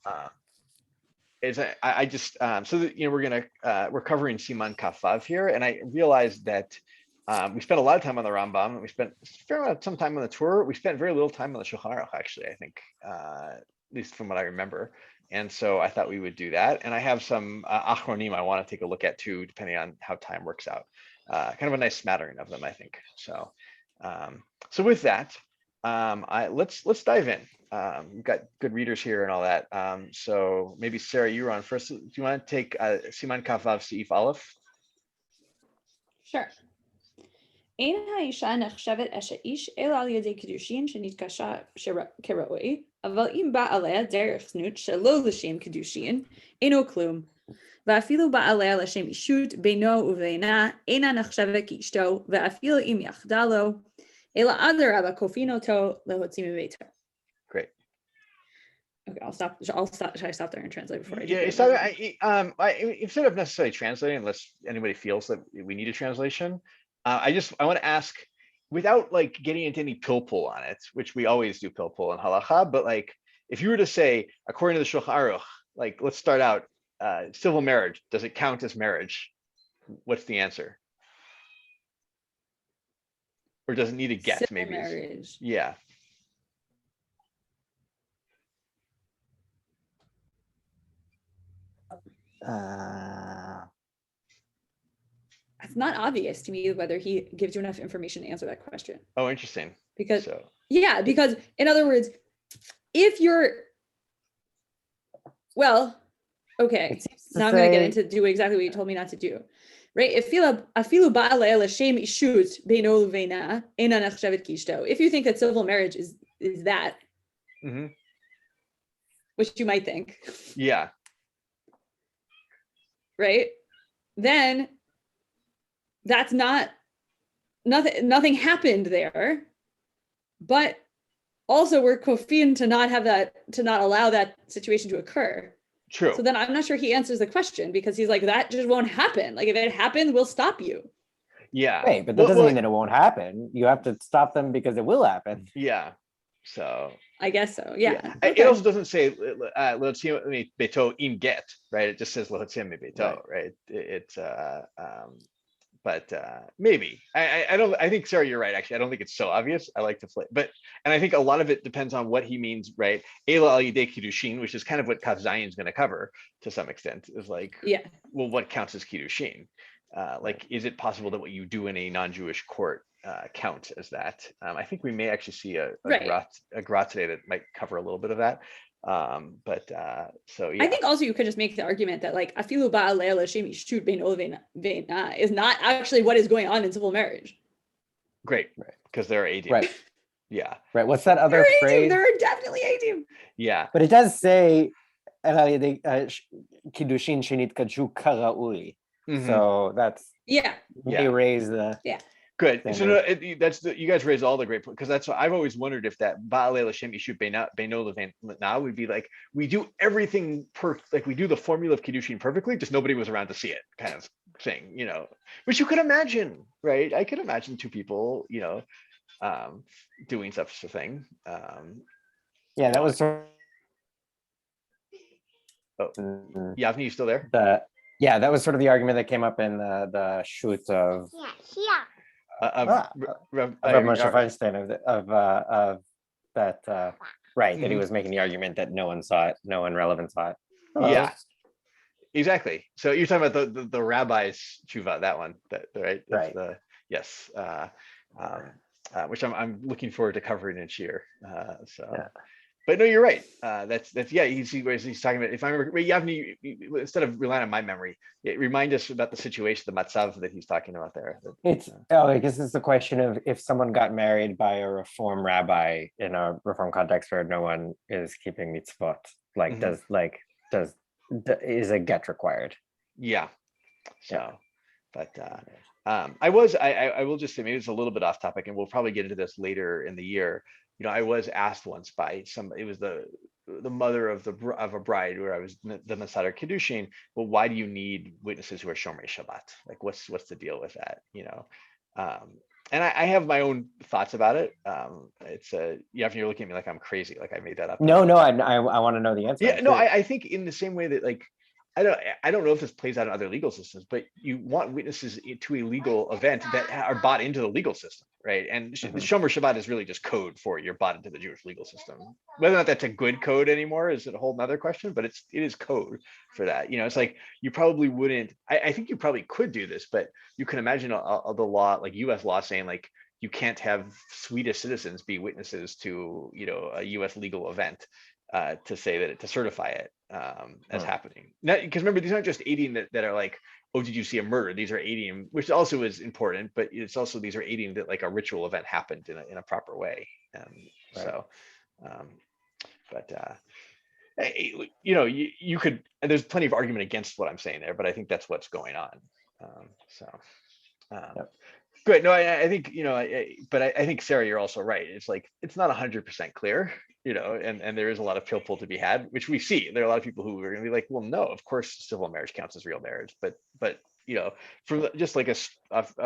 Uh, I just so that we're covering Siman Kafav here, and I realized that we spent a lot of time on the Rambam. We spent some time on the Torah. We spent very little time on the Shulchan Aruch, actually. I think, at least from what I remember. And so I thought we would do that. And I have some Achronim I want to take a look at too, depending on how time works out. Kind of a nice smattering of them, I think. So, so with that, let's dive in. We've got good readers here and all that. So maybe Sarah, you're on first. Do you want to take Siman Kafav Seif Aleph? Sure. אין האישה נחשבת אשת איש אלא על ידי קידושין שנתקשה כראוי, אבל אם בא עליה דרך זנות שלא לשם קידושין, אינו כלום. ואפילו בא עליה לשם אישות בינו ובינה, אינה נחשבת כאשתו, ואפילו אם יחדה לו, אלא אדרבה כופין אותו להוציא מביתו. Great. Okay, I'll stop. Should I stop there and translate before I do? Yeah, instead of necessarily translating, unless anybody feels that we need a translation, I want to ask, without like getting into any pilpul on it, which we always do pilpul in halacha, but like if you were to say, according to the Shulchan Aruch, like let's start out, civil marriage, does it count as marriage? What's the answer? Or does it need a get? Civil maybe? Marriage. Yeah. It's not obvious to me whether he gives you enough information to answer that question. Oh, interesting. Because in other words, if you're okay, now I'm going to get into do exactly what you told me not to do, right? If you think that civil marriage is that, which you might think, yeah, right, then that's nothing happened there, but also we're kofin to not allow that situation to occur. True. So then I'm not sure he answers the question, because he's like, that just won't happen. Like if it happened, we'll stop you. Yeah. Right, but that doesn't mean that it won't happen. You have to stop them because it will happen. Yeah. So I guess so. Yeah. Okay. It also doesn't say lehotzim beto im get, right? It just says lehotzim beto, right? It's but maybe I don't. I think Sarah, you're right. Actually, I don't think it's so obvious. I like to flip, and I think a lot of it depends on what he means, right? Ela al yidei kiddushin, which is kind of what Kaf Zayin is going to cover to some extent. Is like, well, what counts as kiddushin? Like, is it possible that what you do in a non-Jewish court count as that? I think we may actually see a grot today that might cover a little bit of that. So yeah. I think also you could just make the argument that like afilu ba'alei l'shem ishut beino ve'na is not actually what is going on in civil marriage. Great, because there are adim. Right. Yeah. Right. What's that other phrase? There are definitely adim. Yeah. But it does say kiddushin shenit kaju karaui. So that's they raise the Good. So no, you guys raise all the great points, because that's what I've always wondered, if that ba'alei l'shem ishut beino le'na would be like, we do everything like we do the formula of kiddushin perfectly, just nobody was around to see it, kind of thing, which you could imagine, right? I could imagine two people, doing such a thing. That was Yavni, you still there? That was sort of the argument that came up in the shoot of Rav Moshe Feinstein of that right, that he was making the argument that no one saw it, no one relevant saw it. Yeah, exactly. So you're talking about the rabbi's tshuva, that one, right? That's right. Yes. Which I'm looking forward to covering in Shir. But no, you're right. That's he's talking about, if I remember, Yavni, instead of relying on my memory, remind us about the situation, the matzav that he's talking about there. I guess it's the question of if someone got married by a Reform rabbi in a Reform context where no one is keeping mitzvot, like is a get required? Yeah. So, but I will just say, maybe it's a little bit off topic, and we'll probably get into this later in the year. I was asked once by it was the mother of a bride where I was the Masadar Kiddushin. Well, why do you need witnesses who are Shomrei Shabbat? Like, what's the deal with that? And I have my own thoughts about it. It's you're looking at me like I'm crazy, like I made that up. No, I want to know the answer. Yeah, no, I think in the same way that like I don't know if this plays out in other legal systems, but you want witnesses to a legal event that are bought into the legal system, right? And the Shomer Shabbat is really just code for you're bought into the Jewish legal system. Whether or not that's a good code anymore is a whole nother question, but it is code for that. It's like you probably wouldn't. I think you probably could do this, but you can imagine the law, like U.S. law, saying like you can't have Swedish citizens be witnesses to a U.S. legal event. To say that to certify it as happening. Because remember, these aren't just aiding that are like, oh, did you see a murder? These are aiding, which also is important, but it's also these are aiding that like a ritual event happened in a proper way. So, you could. And there's plenty of argument against what I'm saying there, but I think that's what's going on. Good. No, I think but I think Sarah, you're also right. It's like it's not 100% clear, and there is a lot of pill pull to be had, which we see. There are a lot of people who are going to be like, well, no, of course civil marriage counts as real marriage, but from just like a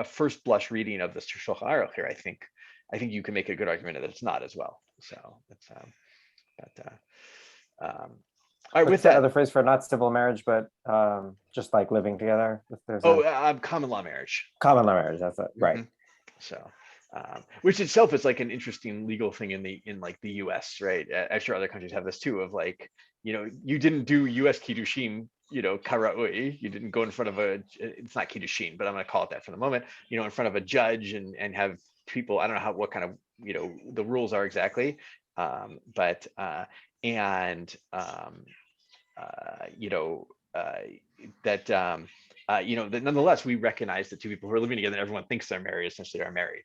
first blush reading of the Shulchan Aruch here, I think you can make a good argument that it's not as well. So it's all right. With the that, other phrase for not civil marriage, but just like living together. Common law marriage. Common law marriage. That's it, right? So, which itself is like an interesting legal thing in like the U.S., right? I'm sure other countries have this too. Of like, you didn't do U.S. kiddushin, karaui. You didn't go in front of it's not kiddushin, but I'm going to call it that for the moment. In front of a judge and have people. I don't know what kind of the rules are exactly, but that nonetheless, we recognize that two people who are living together and everyone thinks they're married essentially are married,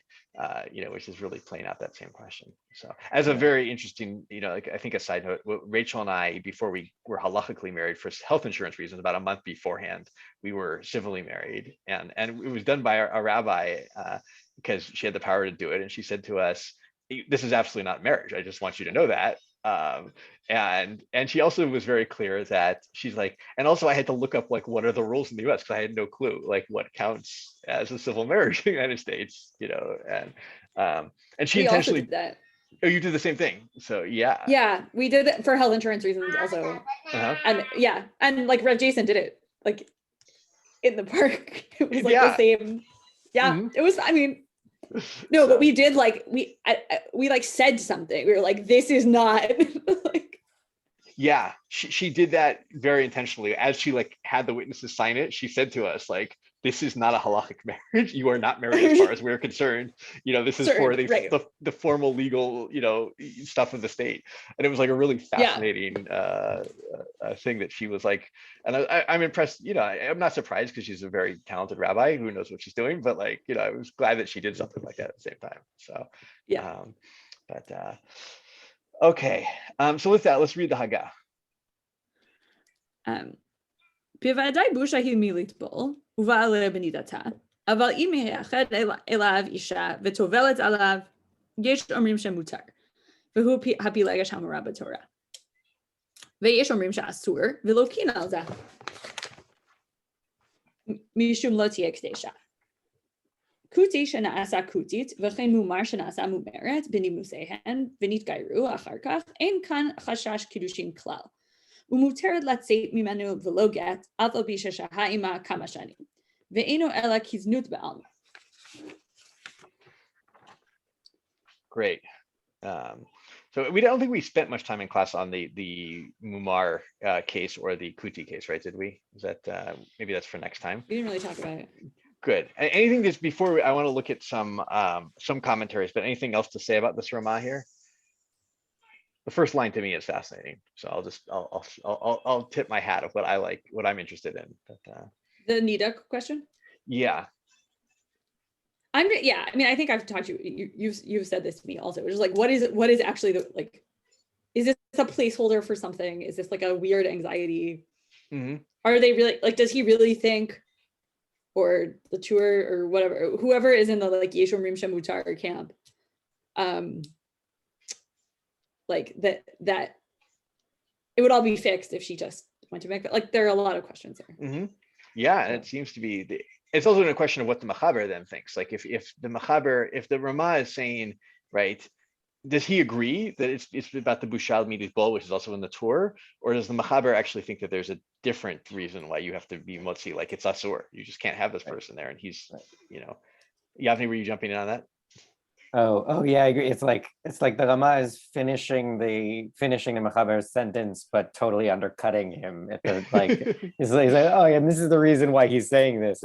which is really playing out that same question. So as a very interesting, like I think a side note, Rachel and I, before we were halachically married for health insurance reasons, about a month beforehand, we were civilly married, and it was done by a rabbi because she had the power to do it. And she said to us, this is absolutely not marriage. I just want you to know that. And she also was very clear that she's like, and also I had to look up like what are the rules in the US because I had no clue like what counts as a civil marriage in the United States, and she intentionally did that. Oh, you did the same thing. So yeah, we did it for health insurance reasons also. And like Rev Jason did it like in the park. It was like the same. It was, I mean, no, but we did like we like said something. We were like, this is not like. Yeah, she did that very intentionally. As she like had the witnesses sign it, she said to us like, this is not a halachic marriage. You are not married as far as we're concerned. This is for the formal legal, stuff of the state. And it was like a really fascinating thing that she was like, and I'm impressed, I'm not surprised because she's a very talented rabbi who knows what she's doing, but like, I was glad that she did something like that at the same time. So, okay. So with that, let's read the Haggah. בוודאי בושה היא מלטבול, ובעליה בנידתה, אבל אם מייחד אליו אישה וטובלת עליו, יש אומרים שמותר, והוא הפילגש המורה בתורה. ויש אומרים שאסור, ולא קין על זה. משום לא תהיה קדשה. כותי שנעשה כותית, וכן מומר שנעשה מומרת, בנימוסיהן, ונתגיירו אחר כך, אין כאן חשש קידושין כלל. ומותרת לצאת ממנו ולא גט, אף על פי ששהה עמה כמה שנים, ואינו אלא כזנות בעלמא. Great. So we don't think we spent much time in class on the Mumar case or the Kuti case, right? Did we? Is that maybe that's for next time? We didn't really talk about it. Good. Anything just before I want to look at some commentaries, but anything else to say about this Ramah here? The first line to me is fascinating, so I'll tip my hat of what I like, what I'm interested in. But, the Nida question. Yeah. I mean, I think I've talked to you. You've said this to me also, which is like, what is actually the like? Is this a placeholder for something? Is this like a weird anxiety? Mm-hmm. Are they really like? Does he really think, or the tour or whatever, whoever is in the like Yeshua Rim Shemutar camp, like that it would all be fixed if she just went to make like there are a lot of questions there. Mm-hmm. Yeah, and it seems to be it's also a question of what the Machaber then thinks. Like if the Machaber, if the Ramah is saying, right, does he agree that it's about the Bushal Midis Bol, which is also in the Torah, or does the Machaber actually think that there's a different reason why you have to be Motzi, like it's Asur, you just can't have this person there, and he's, Yavni, were you jumping in on that? Oh yeah, I agree. It's like the Rama is finishing the Mechaber's sentence, but totally undercutting him. At the he's like, oh yeah, and this is the reason why he's saying this,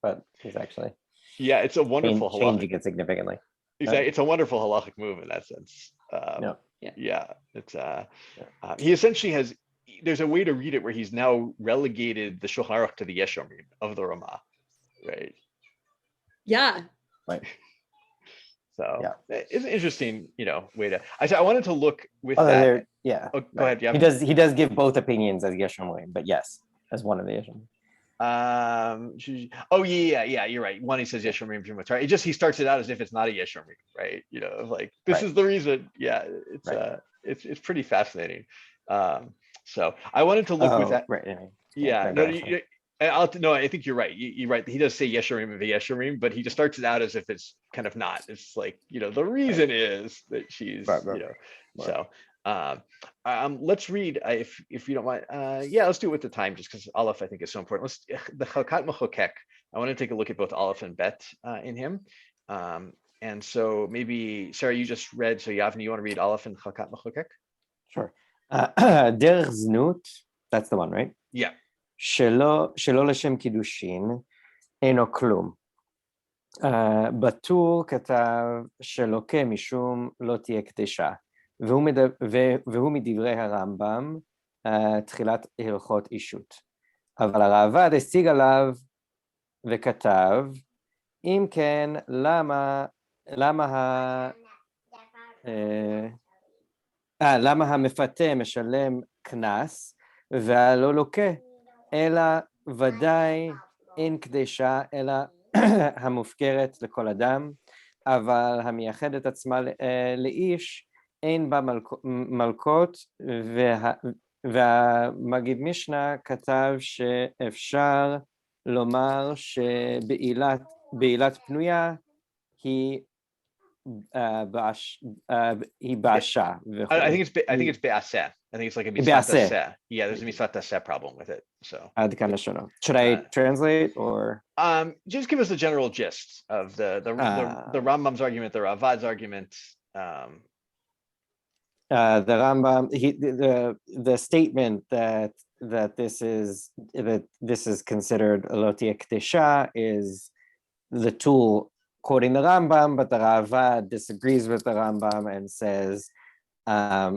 but he's actually it's a wonderful changing it significantly. Exactly, it's a wonderful halachic move in that sense. It's he essentially has. There's a way to read it where he's now relegated the Shulchan Aruch to the Yeshomrim of the Rama, right? Yeah. Right. So it's an interesting, way to. I wanted to look with that. Oh, go ahead. Yeah. He does give both opinions as Yeshomrim, but yes, as one of the Yeshomrim. You're right. One, he says Yeshomrim Jumutar. It just, he starts it out as if it's not a Yeshomrim, right? Like this is the reason. Yeah, it's pretty fascinating. So I wanted to look with that. Right. I think you're right. You're right. He does say Yesharim and Yesharim, but he just starts it out as if it's kind of not. It's like, the reason is that she's, So let's read, if you don't mind. Let's do it with the time, just because Aleph, I think, is so important. The Chalkat Mechokek. I want to take a look at both Aleph and Bet in him. And so maybe, Sarah, you just read, so Yavni, you want to read Aleph and Chalkat Mechokek? Sure. Derech Znut, that's the one, right? Yeah. שלא לשם קידושין, אינו כלום. בטור כתב שלוקה משום לא תהיה קדשה, והוא מדברי הרמב"ם, תחילת הלכות אישות. אבל הראב"ד השיג עליו וכתב, אם כן, למה המפתה משלם קנס, והלא לוקה? אלא ודאי אין קדשה, אלא המופקרת לכל אדם, אבל המייחדת עצמה לאיש, אין בה מלכות, והמגיד משנה כתב שאפשר לומר שבעילת פנויה היא באשה. I think it's be'aseh. I think it's like a mitzvah taseh. Yeah, there's a mitzvah taseh problem with it. So should I translate or just give us the general gist of the Rambam's argument, the Ravad's argument. The Rambam, the statement that this is considered Loti Ekdesha is the tool quoting the Rambam, but the Ravad disagrees with the Rambam and says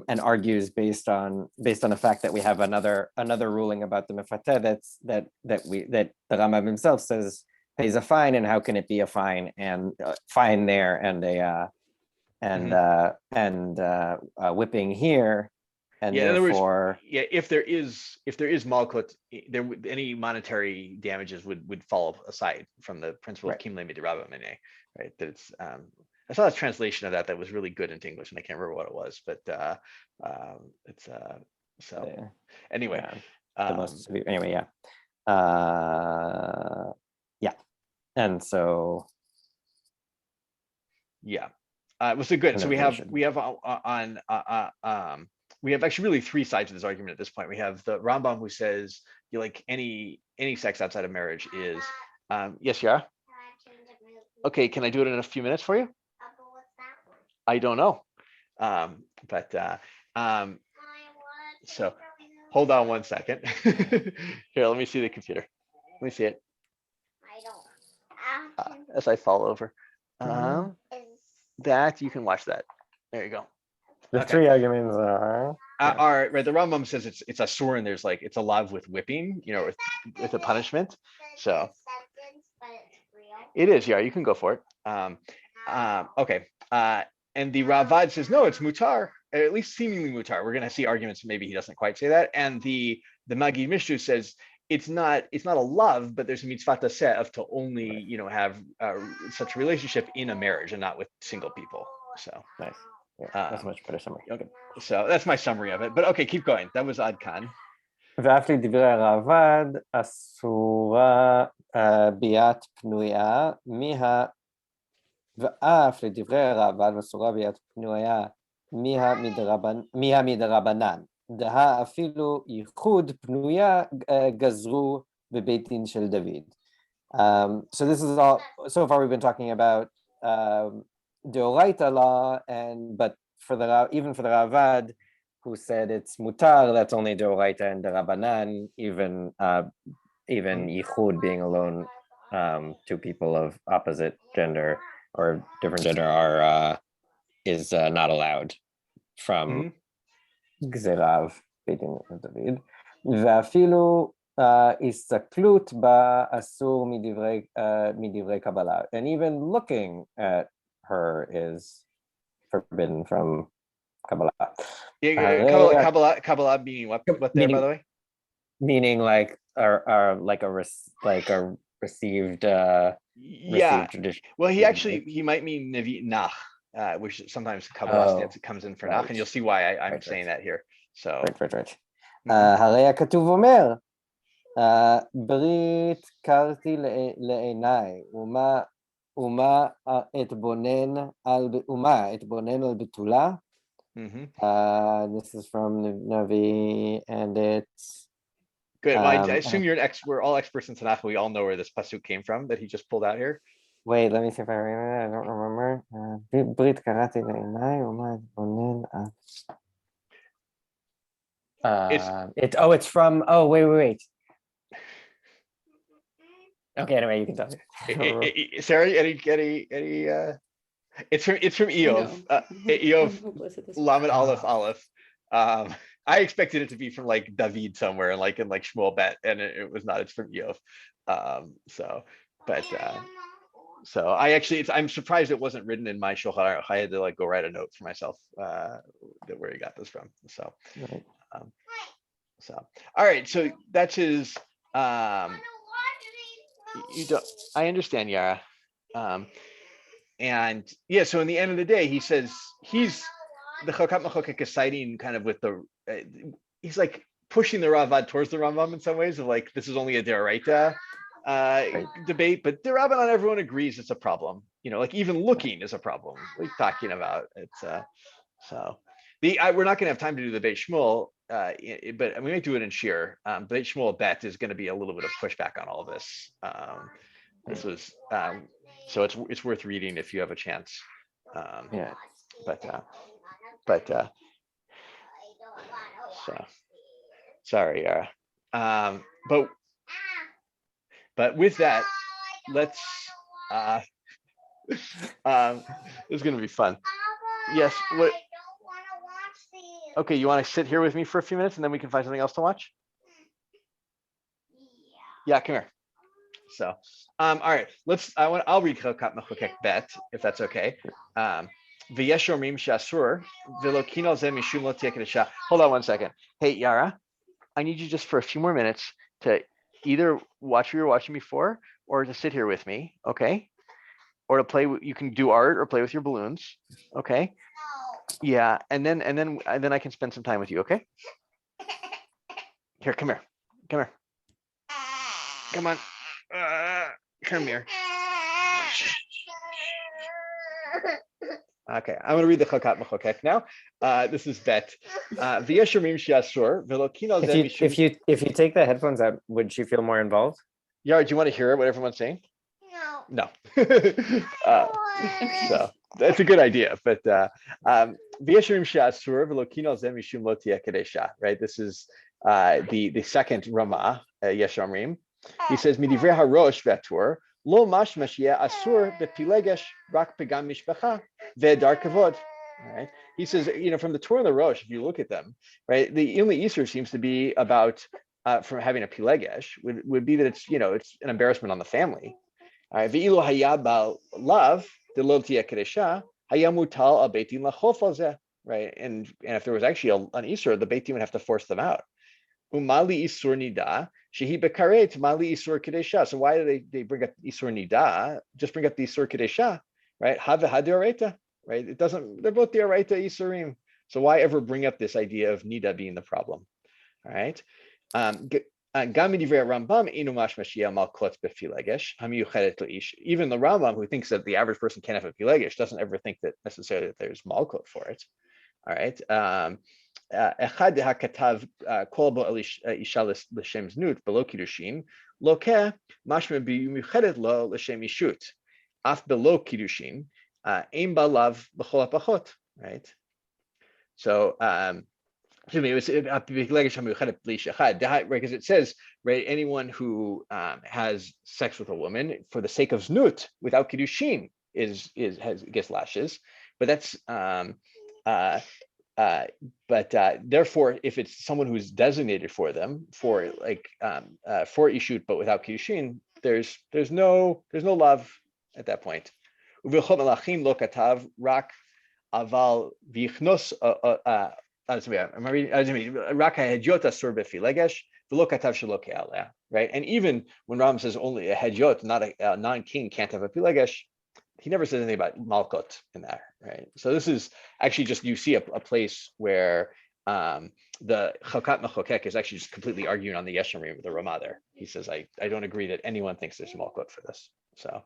and argues based on the fact that we have another ruling about the mefateh that the Rambam himself says pays a fine, and how can it be a fine and fine there and a whipping here, and therefore if there is malkut, any monetary damages would fall aside from the principle of kim le'mid rabba meneh, right? That it's I saw a translation of that was really good into English, and I can't remember what it was, but it's so anyway. And so it was so good. So we have actually really three sides of this argument at this point. We have the Rambam, who says any sex outside of marriage is yes, yeah. Okay, can I do it in a few minutes for you? I don't know, so hold on one second. Here, let me see the computer. Let me see it. As I fall over. That you can watch that. There you go. The three arguments are right. The Rambam says it's a sur, and there's it's a lav with whipping, with a punishment. So it is. Yeah, you can go for it. Okay. And the Ravad says no, it's mutar, at least seemingly mutar. We're going to see arguments. Maybe he doesn't quite say that. And the Magid Mishnu says it's not a love, but there's a mitzvah taseh of to only have such a relationship in a marriage and not with single people. So nice. Yeah, that's a much better summary. Okay, so that's my summary of it. But okay, keep going. That was Ad Khan. ואף לדברי הרעב"ד אסורה ביאת פנויה ואף לדברי הרעב"ד אסורה ביאת פנויה מהמדרבנן. דהה אפילו ייחוד פנויה גזרו בבית דין של דוד. So this is all, so far we've been talking about Deoraita law, but even for the Ravad, who said it's mutar, that's only Deoraita and Derabanan, even Yichud being alone, two people of opposite gender or different gender is not allowed from Gzerav, Beitin of David. ואפילו הסתכלות בה אסור מדברי Kabbalah. And even looking at her is forbidden from Kabbalah. Kabbalah meaning what there, by the way? Meaning like a received tradition. Well, he might mean Nevi Nach, which sometimes Kabbalah stance comes in for Nach, and you'll see why I'm saying that here. So right. הרי הכתוב אומר, ברית קרתי לעיניי, ומה אתבונן על בתולה. This is from Navi, and it's good. Well, I assume we're all experts in Tanakh. We all know where this pasuk came from that he just pulled out here. Wait, let me see if I remember. I don't remember. ברית קראתי לעיניי, ומה אתבונן it's from, wait. Okay, anyway, you can tell me. Sarah, any it's from Eov. Eov Lamed Aleph. I expected it to be from like David somewhere, like in like Shmuel Bet, and it was not. It's from Eov. So I'm surprised it wasn't written in my Shulchan Aruch. I had to like go write a note for myself where he got this from. So. Right. All right, so that's his I understand, Yara. And yeah, so in the end of the day, he says he's the Chokat Machokek is siding kind of with he's like pushing the Ravad towards the Rambam in some ways of like, this is only a Deoraita debate, but the Rabbanan, everyone agrees it's a problem. Like even looking is a problem. What are you talking about? It's we're not going to have time to do the Beit Shmuel, but we might do it in Shir. Beit Shmuel Bet is going to be a little bit of pushback on all of this. This was so it's worth reading if you have a chance. So sorry, Yara. But with that, let's. It's going to be fun. Yes. What? Okay, you want to sit here with me for a few minutes and then we can find something else to watch? Yeah, come here. So, all right, I'll read Chokat Machokek Bet, if that's okay. V'yesh omrim she'asur v'lo kino zeh mishum lo tiyeh kedusha. Hold on one second. Hey, Yara, I need you just for a few more minutes to either watch what you were watching before or to sit here with me, okay? Or to play, you can do art or play with your balloons, okay? Yeah, and then I can spend some time with you, okay? Here, come here. Come on. Come here. Okay, I'm gonna read the Chokat Machokek now. This is Bet. V'yesh omrim she'asur v'lo kino zeh mishum. If you take the headphones out, would she feel more involved? Yara, do you want to hear what everyone's saying? No. So that's a good idea, but right? This is the second Ramah, Yesh Omrim. He says, "Midivrei harosh v'atur lo mashma sheyeh asur bepilegesh rak pegam mishpacha ve'edar kavod." Right? He says, from the Torah and the Rosh, if you look at them, right, the only Easter seems to be about from having a pilegesh would be that it's an embarrassment on the family. Ve'ilu hayab love the lo tiyeh kedusha hayamutal al beitin lachof al zeh. Right, and if there was actually an Isur, the Beit Din would have to force them out. Umali Isur Nida, Shehi Bekaret, Mali Isur Kadesha. So why do they bring up Isur Nida? Just bring up the Isur Kadesha, right? Have Hadireta, right? It doesn't, they're both Diareta Isurim. So why ever bring up this idea of Nida being the problem? All right. גם מדברי הרמב"ם אינו משמע שיהיה מלכות בפילגש המיוחדת לאיש. Even the Rambam, who thinks that the average person can't have a pilegesh, doesn't ever think that necessarily that there's malkut for it. All right. אחד הכתב כל בו אישה לשם זנות בלא קידושין, לוקה משמע מיוחדת לו לשם אישות, אף בלא קידושין, אין בה לאו בכל הפחות. Right. So excuse me, it was right, because it says, right, anyone who has sex with a woman for the sake of znut without kiddushin gets lashes, but that's therefore, if it's someone who's designated for them for like for ishut but without kiddushin, there's no love at that point. Aval vichnos right? And even when Ram says only a hedjot, not a non-king can't have a pilegesh, he never says anything about malkut in that, right? So this is actually just, you see a place where the Chokat Mechokek is actually just completely arguing on the Yeshamrim with the Ramah there. He says, I don't agree that anyone thinks there's malkut for this. So,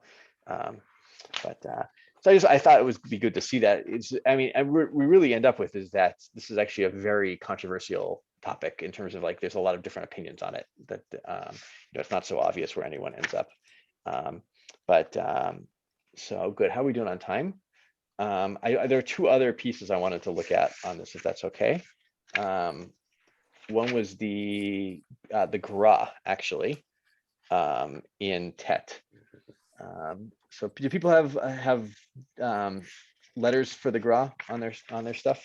so I thought it would be good to see that. And we really end up with is that this is actually a very controversial topic in terms of like, there's a lot of different opinions on it that, it's not so obvious where anyone ends up. So good. How are we doing on time? There are two other pieces I wanted to look at on this, if that's okay. One was the gra actually in Tet. So do people have letters for the gra on their stuff?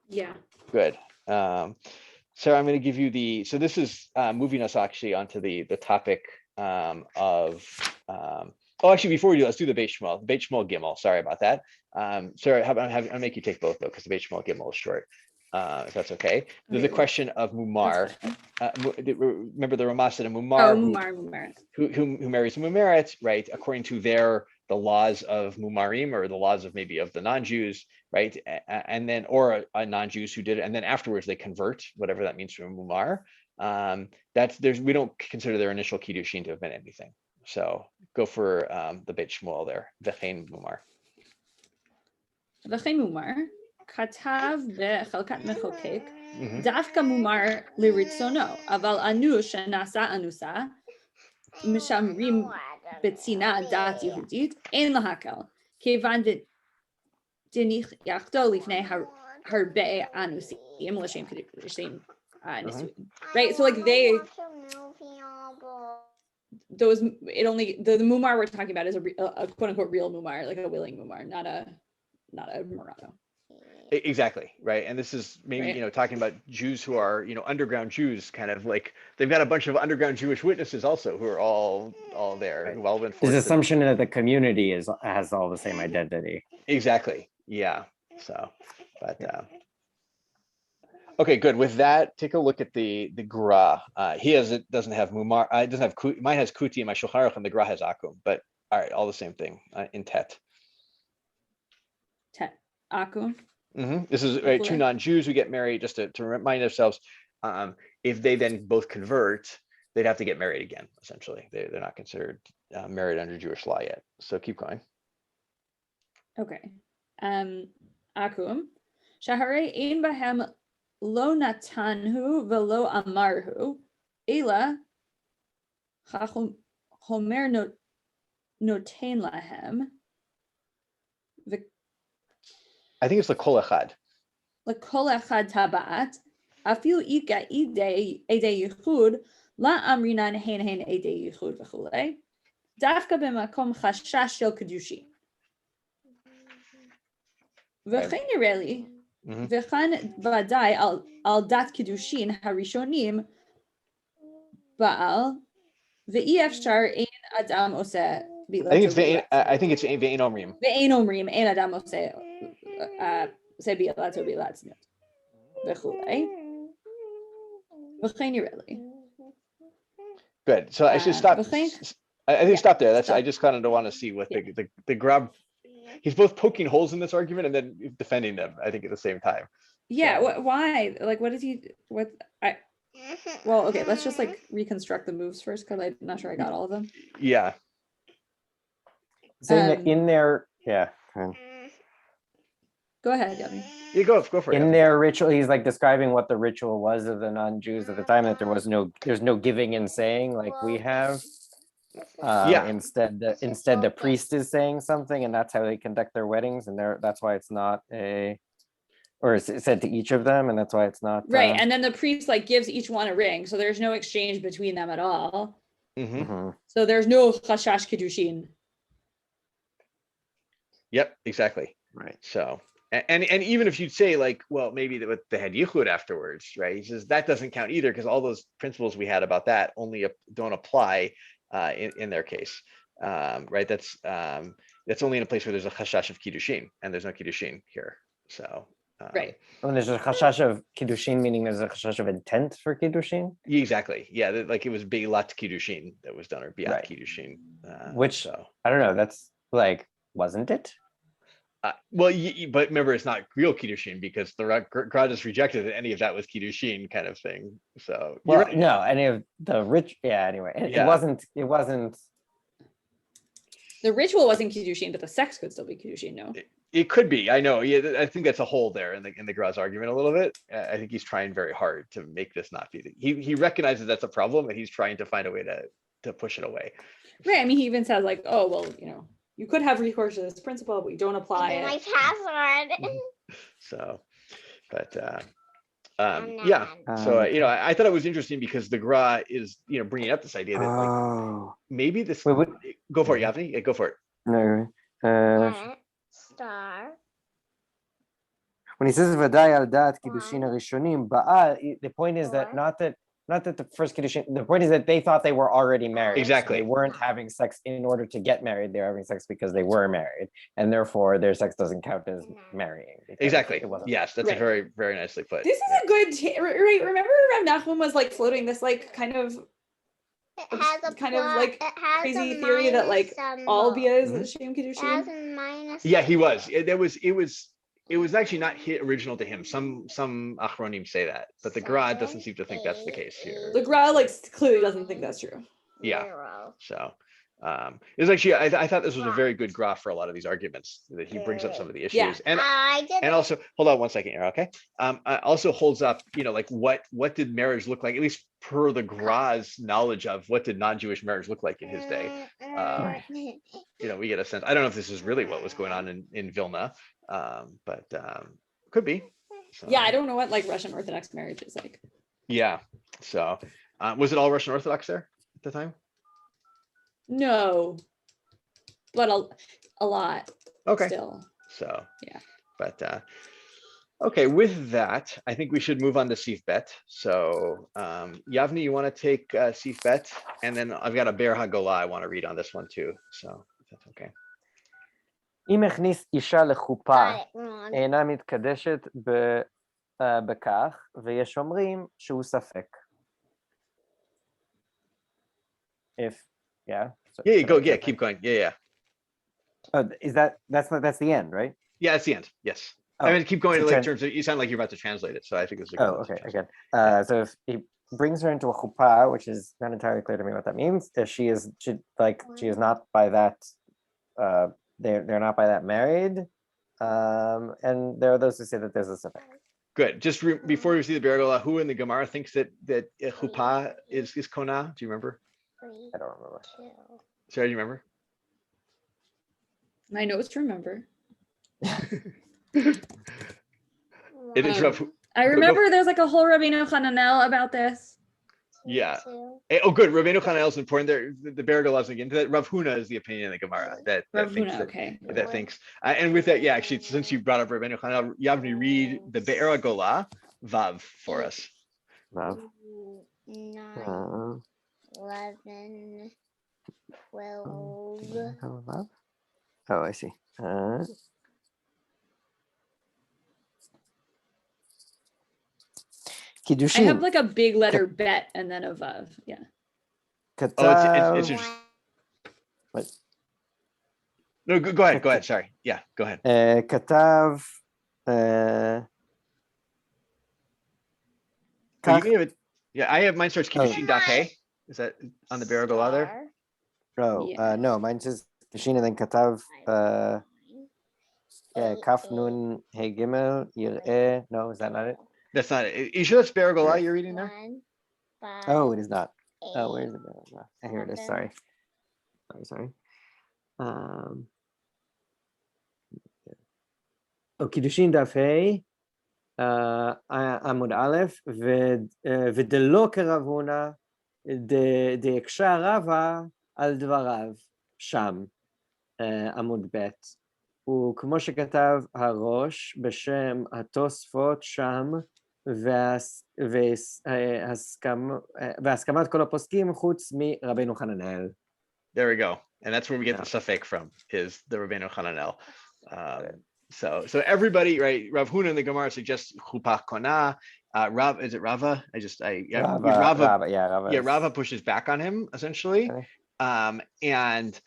Yeah. Good. Sarah, I'm going to give you so this is moving us actually onto the topic actually, before we do, let's do the Beit Shmuel Gimel. Sorry about that. Sarah, I'll make you take both though, because the Beit Shmuel Gimel is short. If that's okay. There's a question of Mumar. Remember the Ramah said a Mumar, Mumar. Who marries a Mumeret, right? According to the laws of Mumarim, or the laws of maybe of the non-Jews, right? And then, or a non-Jews who did it, and then afterwards they convert, whatever that means from Mumar. We don't consider their initial kiddushin to have been anything. So go for the Beit Shmuel there. V'chein Mumar. V'chein Mumar. כתב בחלקת מחוקק, דווקא מומר לרצונו, אבל אנוש שנעשה אנוסה, משמרים בצנעה דת יהודית, אין להקל, כיוון דניחתו לפני הרבה אנוסים לשם נישואין. Right, so like the mumar we're talking about is a quote unquote real mumar, like a willing mumar, not a Murado. Exactly, right. And this is maybe, talking about Jews who are, underground Jews, kind of like they've got a bunch of underground Jewish witnesses also who are all there, who all been forced. This assumption that the community has all the same identity. Exactly. Yeah. So, okay, good. With that, take a look at the gra. It doesn't have mumar. It doesn't have mine has kuti and my shulchan aruch, and the gra has akum. But all right, all the same thing in tet. Tet akum. This is right, two non-Jews who get married, just to remind ourselves, if they then both convert, they'd have to get married again, essentially. They're not considered married under Jewish law yet. So keep going. Okay. Akum. Shaharei ein bahem lo natanhu velo amarhu, ela homer noten lahem. I think it's the kol echad. The kol echad tabat. Afilu ika ide yichud la amrinan hen ide yichud v'chulei. Dafka b'makom chashash shel kedushin. V'chein ireli. V'chan vadai al dat kedushin harishonim baal v'i efshar ein adam oseh. I think it's ve'ein omrim. Ve'ein omrim ein adam oseh. Say bi'elat or bi'elat znut. V'chulei. V'chein ireli. Good. So I should stop. I think stop there. I just kind of want to see what the grab. He's both poking holes in this argument and then defending them, I think, at the same time. Yeah, So- why? Like, what is he? Well, okay, let's just like reconstruct the moves first because I'm not sure I got all of them. Yeah. So in their yeah. Go ahead, Yummy. You go for it. In Yavni. their ritual, he's like describing what the ritual was of the non-Jews at the time, that there's no giving and saying like we have. Yeah. Instead the priest is saying something, and that's how they conduct their weddings, and that's why it's not or it's said to each of them, and that's why it's not Right, and then the priest like gives each one a ring, so there's no exchange between them at all. So there's no chashash kiddushin. Yep, exactly. Right. So, and even if you'd say like, well, maybe they had yichud afterwards, right? He says that doesn't count either because all those principles we had about that only don't apply in their case, right? That's only in a place where there's a chashash of kiddushin, and there's no kiddushin here. So, Right. And there's a chashash of kiddushin, meaning there's a chashash of intent for kiddushin. Exactly. Yeah, like it was beilat kiddushin that was done, or biat Right. kiddushin. Which So. I don't know. That's like, wasn't it? Well, but remember, it's not real kiddushin because the Gra just rejected that any of that was kiddushin kind of thing. So Well, you're right. no, any of the rich. Yeah. Anyway, Yeah. it wasn't. It wasn't. The ritual wasn't kiddushin, but the sex could still be kiddushin. No. It could be. I know. Yeah, I think that's a hole there in the Gra's argument a little bit. I think he's trying very hard to make this not be. He recognizes that's a problem, and he's trying to find a way to push it away. Right. I mean, he even says like, oh well, you could have recourse to this principle, but you don't apply it. My password. So, but yeah. So I thought it was interesting because the Gra is bringing up this idea that like maybe this. Wait, Go for it, Yavni. Yeah, go for it. No. Star. When he says "V'day al dat kiddushin harishonim," the point is that not that the first kiddushin. The point is that they thought they were already married. Exactly. So they weren't having sex in order to get married. They were having sex because they were married, and therefore their sex doesn't count as marrying. Exactly. It wasn't. Yes, that's a very, very nicely put. This is a good right. Remember, Rav Nachum was like floating this like kind of It has a kind of plus- like it has crazy a theory that like minus all symbol. bia is Mhm. Shem It has kiddushin. a minus. Yeah, he was. symbol. It was actually not original to him. Some achronim say that, but the Gra doesn't seem to think that's the case here. The Gra like clearly doesn't think that's true. Yeah. 0. So it was actually I thought this was a very good graph for a lot of these arguments that he brings up some of the issues. Yeah. I did. And also, hold on one second here, okay? Also holds up, like what did marriage look like, at least per the Gra's knowledge of what did non-Jewish marriage look like in his day. We get a sense. I don't know if this is really what was going on in Vilna, but could be. So, Yeah, I don't know what like Russian Orthodox marriage is like. Yeah. So was it all Russian Orthodox there at the time? No, but a lot. Okay. Still. So Yeah. But okay, with that, I think we should move on to Sif Bet. So Yavni, you want to take Sif Bet, and then I've got a Ber HaGolah I want to read on this one too. So if that's okay. אם הכניס אישה לחופה, אינה מתקדשת בכך, ויש אומרים שהוא ספק. Yeah, keep going. Yeah. Oh, that's the end, right? Yeah, it's the end. Yes. Oh, I mean, keep going so in terms of, you sound like you're about to translate it. So I think it's a good one to okay, translate. again. So if he brings her into a chuppah, which is not entirely clear to me what that means, if she is not by that, they're not by that married, and there are those who say that there's a safek. Good. Just before we see the Ber HaGolah, who in the Gemara thinks that chuppah is kona? Do you remember? I don't remember. Sarah, do you remember? My notes remember. It is rough. I remember there's like a whole Rabbeinu Hananel about this. Yeah. Oh, good. Rabbeinu Hananel is important there. The Ber HaGolah doesn't get into that. Rav Huna is the opinion in the Gemara that Rav thinks Huna, that, okay. that thinks. And with that, yeah, actually, since you brought up Rabbeinu Hananel, Yavni, read the Ber HaGolah Vav for us. Vav. 9, 11, 12. Oh, I see. I Kiddushin. have like a big letter bet and then a vav. Yeah. Oh, it's interesting. What? No, go ahead. Go ahead. Sorry. Yeah, go ahead. כתב Oh, you can have it. Yeah, I have mine starts Kiddushin Daf Hey. Is that on the Be'er there? Oh, Yeah. no, mine says Kiddushin and then Katav, Kaf Nun Hey Gimel Yir'eh. No, is that not it? That's not it. You sure that's Be'er you're reading there? Oh, it is not. Oh, where is it? Here it is. Sorry. Kiddushin Daf Hey, עמוד א', ודלא כרבונה, דהקשה רבה על דבריו, שם, עמוד ב', וכמו שכתב הראש בשם התוספות שם, והסכמת כל הפוסקים חוץ מרבנו חננאל. There we go. And that's where we get the suffix from, is the Rabbeinu Hananel. So everybody, right? Rav Huna in the Gemara suggests Chupach Kona. Rav, is it Rava? Rava pushes back on him essentially. Okay. And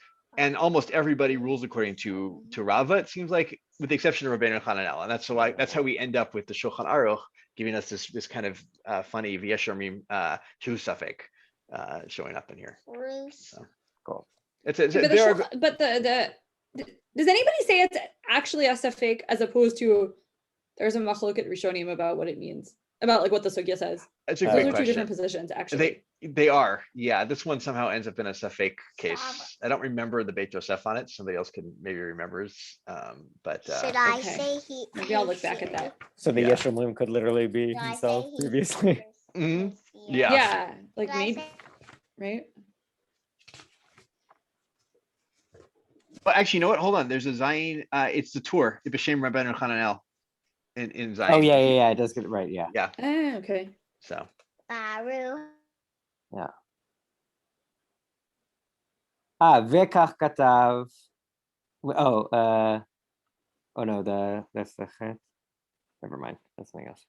almost everybody rules according to Rava, it seems like, with the exception of Rabbeinu Hananel. And that's how we end up with the Shulchan Aruch giving us this kind of funny V'yeshomrim Shu suffix showing up in here. So, cool. Does anybody say it's actually a suffix as opposed to there's a machloket rishonim about what it means, about like what the sugya says? That's a Those great are question. two different positions, actually. They are, yeah. This one somehow ends up in a suffix case. I don't remember the Beit Yosef on it. Somebody else can maybe remembers. But should I say he? Maybe I'll look back at that. So the Yeshomlim could literally be himself previously. Mm-hmm. Yeah, like maybe, right? But actually, you know what? Hold on. There's a Zion. It's the tour. B'Shem Rabbeinu Hananel in Zion. Oh yeah. It does get it right. Yeah. Yeah. Okay. So. Yeah. וכך כתב. Oh no, that's the chet. Never mind. That's something else.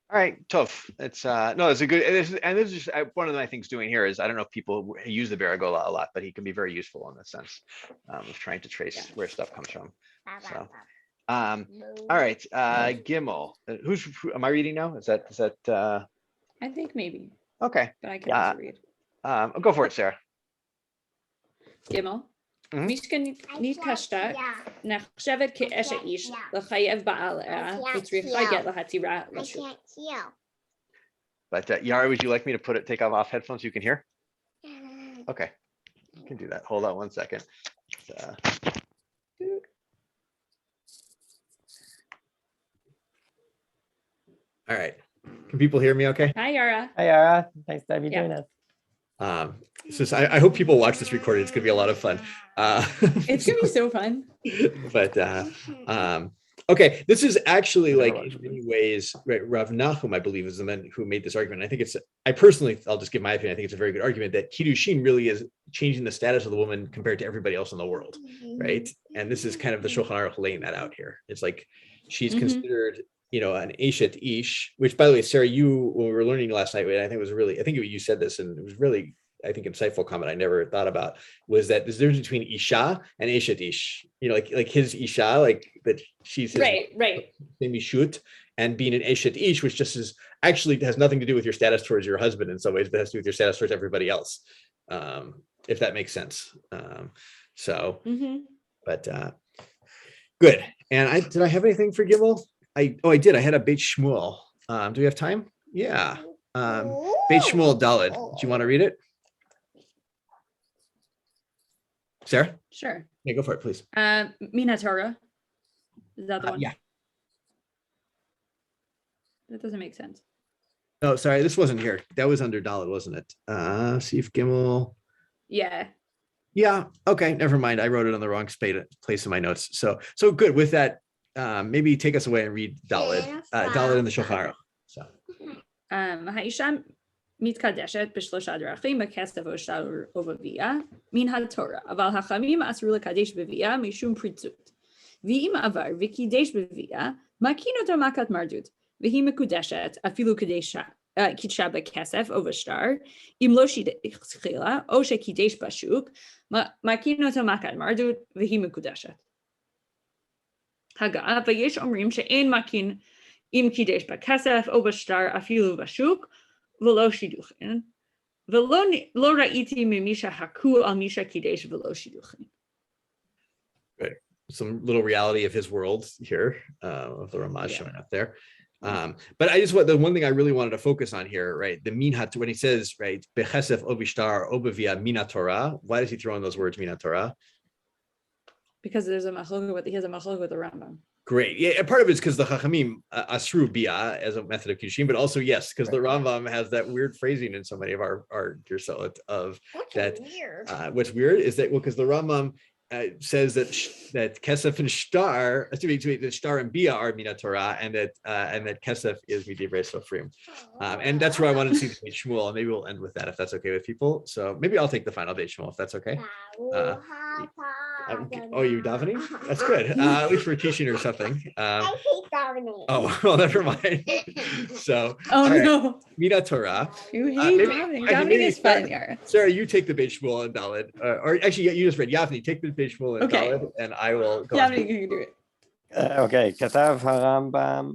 All right, tough. It's no, it's a good. This is just one of my things doing here is I don't know if people use the Baragola a lot, but he can be very useful in this sense of trying to trace where stuff comes from. So, all right, Gimel. Who am I reading now? Is that? I think maybe. Okay. But I can also read. Go for it, Sarah. Gimel. מישכן נתקשתה, נחשבת כאשת איש, לחייב בעליה, וצריכה גט להתירה לשוק. But Yara, would you like me to take off headphones so you can hear? Okay, you can do that. Hold on 1 second. All right. Can people hear me okay? Hi, Yara. Hi, Yara. Nice to have you join us. I hope people watch this recording. It's gonna be a lot of fun. It's gonna be so fun. But okay, this is actually like in many ways, right, Rav Nachum, I believe, is the man who made this argument. I think I'll just give my opinion. I think it's a very good argument that Kiddushin really is changing the status of the woman compared to everybody else in the world, right? And this is kind of the Shulchan Aruch laying that out here. It's like she's considered, an Eshet Ish, which, by the way, Sarah, when we were learning last night, I think it was really, you said this, and it was really, I think, insightful comment I never thought about, was that there's a difference between Isha and Eshet Ish, like his Isha, like that she's his right. Mishut, and being an Eshet Ish, which just actually has nothing to do with your status towards your husband in some ways, but has to do with your status towards everybody else, if that makes sense. But good. And did I have anything for Gimel? I did. I had a Beit Shmuel. Do we have time? Yeah. Beit Shmuel Daled. Do you want to read it? Sarah? Sure. Yeah, go for it, please. Mina Torah. Is that the one? Yeah. That doesn't make sense. Oh, sorry. This wasn't here. That was under Daled, wasn't it? Sif Gimel. Yeah. Yeah. Okay. Never mind. I wrote it on the wrong place in my notes. So good. With that, maybe take us away and read Daled in the Shulchan Aruch. So. האישה מתקדשת בשלושה דרכים, בכסף או בביאה, מן התורה, אבל החכמים אסרו לקדש בביאה משום פריצות. ואם עבר וקידש בביאה, מקין אותו מכת מרדות, והיא מקודשת אפילו קידשה בכסף או בשטר, אם לא שכילה או שקידש בשוק, מקין אותו מכת מרדות, והיא מקודשת. הגעה, ויש אומרים שאין מקין אם קידש בכסף או בשטר אפילו בשוק, ולא שידוכין, ולא ראיתי ממי שהכו על מי שקידש ולא שידוכין. Some little reality of his world here, of the Ramaz showing up there. But I just want the one thing I really wanted to focus on here, right? The minhat, when he says, right, bechesef obishtar obavia mina Torah, why does he throw in those words mina Torah? Because he has a machlok with the Rambam. Great. Yeah, and part of it is because the Chachamim asru bia as a method of kiddushin, but also yes, because the Rambam has that weird phrasing in so many of our Gerselot of that. What's weird is that because the Rambam says that kesef and shtar, that shtar and bia are mina Torah, and that kesef is midivrei sofrim, and that's where I wanted to see the Beit Shmuel, and maybe we'll end with that if that's okay with people. So maybe I'll take the final Beit Shmuel if that's okay. Oh, you davening? That's good. At least we're teaching or something. I hate davening. Oh, well, never mind. So, no, mina Torah. you hate davening. Davening is fun, Yara. Sarah, you take the Beit Shmuel and Dalet, or actually, you just read Yavni. Take the Beit Shmuel and Dalet, and I will go. Yavni, you can do it. Okay, כתב הרמב"ם,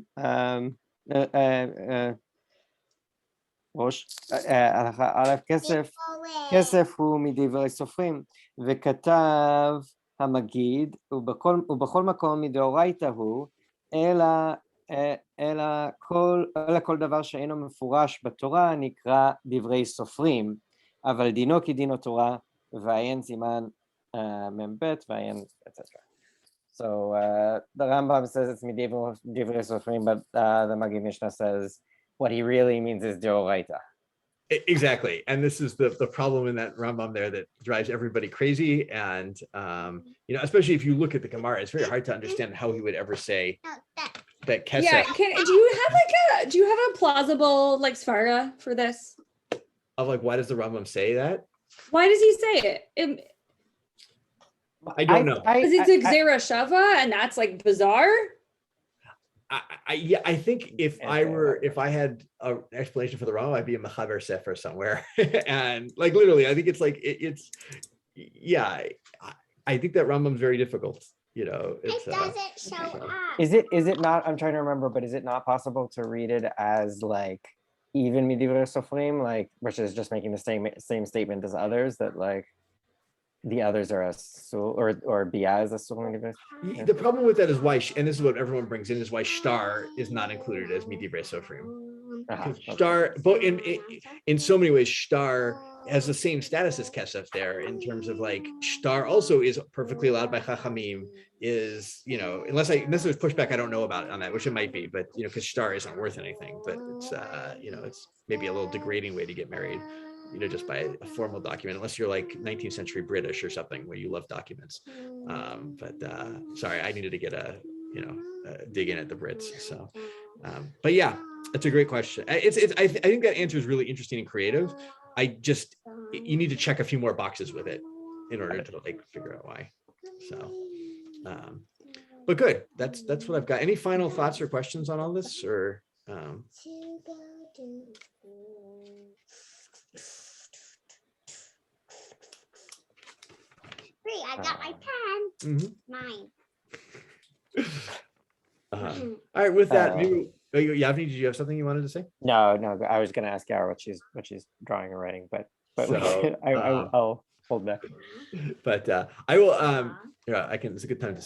ראש, א', כסף הוא מדברי סופרים, וכתב המגיד, ובכל מקום מדאורייתא הוא, אלא כל דבר שאינו מפורש בתורה נקרא דברי סופרים, אבל דינו כדין התורה, ועיין סימן מ"ב ועיין, etc. So the Rambam says it's medieval divrei sofrim, but the Magid Mishnah says what he really means is deoraita. Exactly, and this is the problem in that Rambam there that drives everybody crazy, and especially if you look at the Gemara, it's very hard to understand how he would ever say that kesef. Yeah, do you have a plausible svara for this? Of why does the Rambam say that? Why does he say it? I don't know. Because it's Xera Shava, and that's bizarre. I think if I had an explanation for the Rambam, I'd be a Mechaber Sefer somewhere, and literally, I think it's I think that Rambam's very difficult. It doesn't show up. Is it not? I'm trying to remember, but is it not possible to read it as even midivrei sofrim, which is just making the same statement as others, that the others are asul, or bia is asul. The problem with that is why, and this is what everyone brings in, is why shtar is not included as midivrei sofrim. Shtar, but in so many ways, shtar has the same status as kesef there in terms of shtar also is perfectly allowed by Chachamim. Is unless there's pushback I don't know about on that, which it might be, but because shtar isn't worth anything, but it's it's maybe a little degrading way to get married. Just by a formal document, unless you're 19th century British or something where you love documents. But sorry, I needed to get dig in at the Brits. So, but yeah, it's a great question. I think that answer is really interesting and creative. You need to check a few more boxes with it in order to figure out why. So, but good. That's what I've got. Any final thoughts or questions on all this, or? I got my pen. Mm-hmm. Mine. All right. With that, Yavni, did you have something you wanted to say? No. I was going to ask Yara what she's drawing or writing, but So, I'll hold back. But I will. Yeah, I can. It's a good time to